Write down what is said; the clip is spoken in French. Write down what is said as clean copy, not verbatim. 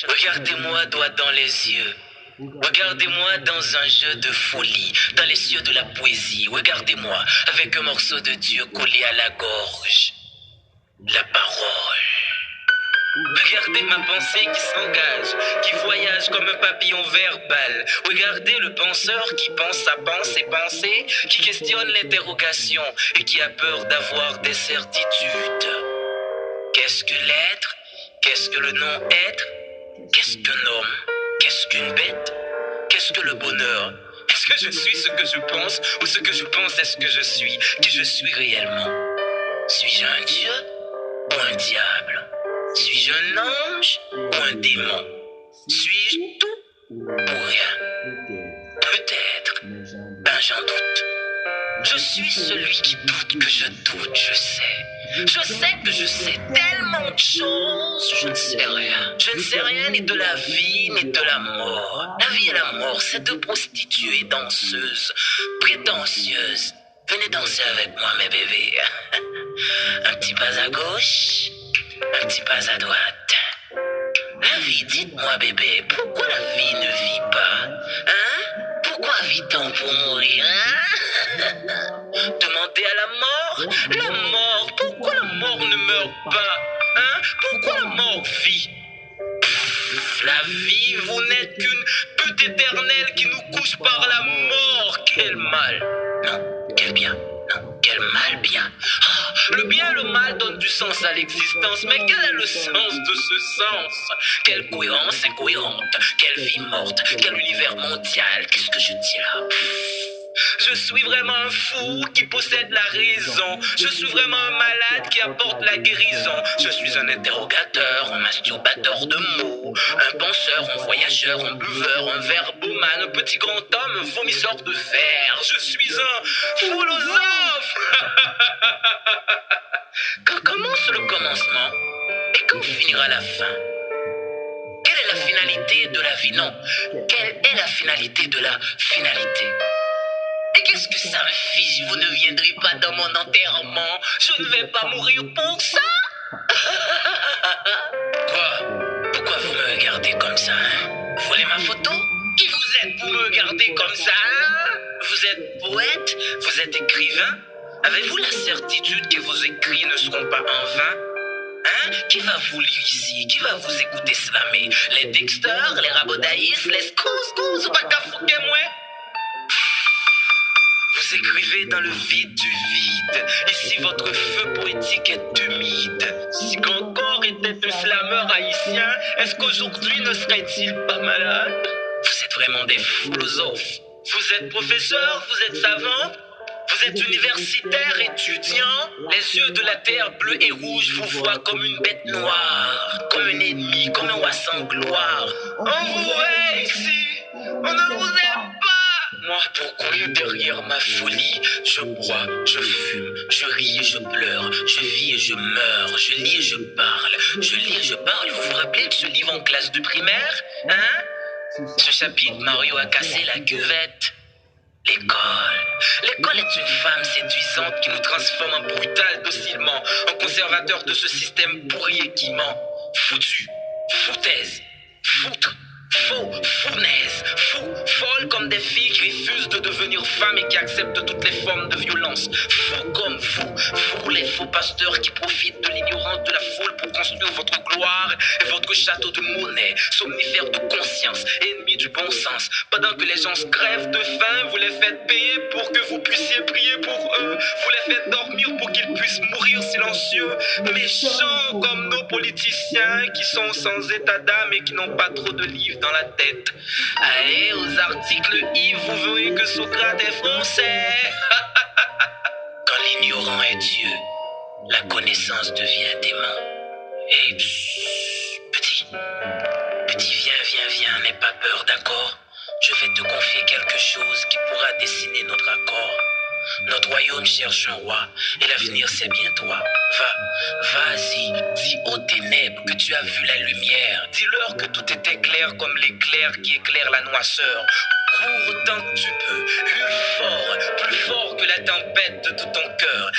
Regardez-moi droit dans les yeux. Regardez-moi dans un jeu de folie, dans les cieux de la poésie. Regardez-moi avec un morceau de Dieu collé à la gorge. La parole. Regardez ma pensée qui s'engage, qui voyage comme un papillon verbal. Regardez le penseur qui pense sa pensée, qui questionne l'interrogation et qui a peur d'avoir des certitudes. Qu'est-ce que l'être? Qu'est-ce que le non-être? Qu'est-ce qu'un homme? Qu'est-ce qu'une bête? Qu'est-ce que le bonheur? Est-ce que je suis ce que je pense ou ce que je pense est ce que je suis? Que je suis réellement? Suis-je un dieu ou un diable? Suis-je un ange ou un démon? Suis-je tout ou rien? Peut-être, ben j'en doute. Je suis celui qui doute que je doute, je sais. Je sais que je sais tellement de choses, je ne sais rien. Je ne sais rien ni de la vie ni de la mort. La vie et la mort, c'est deux prostituées danseuses, prétentieuses. Venez danser avec moi, mes bébés. Un petit pas à gauche, un petit pas à droite. La vie, dites-moi, bébé, pourquoi la vie ne vit pas? Hein? Pourquoi vit-on pour mourir, hein? Demandez à la mort. La mort, pourquoi la mort ne meurt pas? Hein? Pourquoi la mort vit? La vie, vous n'êtes qu'une pute éternelle qui nous couche par la mort. Quel mal. Non, quel bien. Non, quel mal bien. Ah, le bien et le mal donnent du sens à l'existence. Mais quel est le sens de ce sens? Quelle cohérence incohérente? Quelle vie morte? Quel univers mondial? Qu'est-ce que je dis là? Je suis vraiment un fou qui possède la raison. Je suis vraiment un malade qui apporte la guérison. Je suis un interrogateur, un masturbateur de mots, un penseur, un voyageur, un buveur, un verbomane, un petit grand homme, un vomisseur de fer. Je suis un philosophe. Quand commence le commencement et quand finira la fin? Quelle est la finalité de la vie? Non, quelle est la finalité de la finalité? Et qu'est-ce que ça me fiche? Vous ne viendrez pas dans mon enterrement. Je ne vais pas mourir pour ça. Quoi? Pourquoi vous me regardez comme ça, hein? Vous voulez ma photo? Qui vous êtes pour me regarder comme ça, hein? Vous êtes poète? Vous êtes écrivain? Avez-vous la certitude que vos écrits ne seront pas en vain? Hein? Qui va vous lire ici? Qui va vous écouter slammer? Les Dexter, les Rabodaïs, les Scouse, ou pas qu'à foutre moi? Vous écrivez dans le vide du vide. Ici, votre feu poétique est humide. Si Gangor était un slameur haïtien, est-ce qu'aujourd'hui ne serait-il pas malade? Vous êtes vraiment des philosophes. Vous êtes professeur, vous êtes savant, vous êtes universitaire, étudiant. Les yeux de la terre bleue et rouge vous voient comme une bête noire, comme un ennemi, comme un roi sans gloire. On vous hait ici, on ne vous aime pas. Moi, pour courir derrière ma folie, je bois, je fume, je ris et je pleure, je vis et je meurs, je lis et je parle, je lis et je parle. Vous vous rappelez de ce livre en classe de primaire? Hein? Ce chapitre, Mario a cassé la cuvette. L'école. L'école est une femme séduisante qui nous transforme en brutal docilement, en conservateur de ce système pourri et qui ment. Foutu, foutaise, foutre. Faux, fournaise, fou, folle comme des filles qui refusent de devenir femmes et qui acceptent toutes les formes de violence. Fou comme vous, vous les faux pasteurs qui profitent de l'ignorance de la foule pour construire votre gloire et votre château de monnaie, somnifères de conscience, ennemis du bon sens. Pendant que les gens se crèvent de faim, vous les faites payer pour que vous puissiez prier pour eux. Vous les faites dormir pour qu'ils puissent mourir silencieux, méchants comme nos politiciens qui sont sans état d'âme et qui n'ont pas trop de livres dans la tête. Allez, aux articles I, vous verrez que Socrate est français. Quand l'ignorant est Dieu, la connaissance devient démon. Et petit, viens, n'aie pas peur, d'accord? Je vais te confier quelque chose qui pourra dessiner notre accord. Notre royaume cherche un roi, et l'avenir c'est bien toi. Vas-y, dis aux ténèbres que tu as vu la lumière. Dis-leur que tout était clair comme l'éclair qui éclaire la noirceur. Cours autant que tu peux, hurle fort, plus fort que la tempête de tout ton cœur.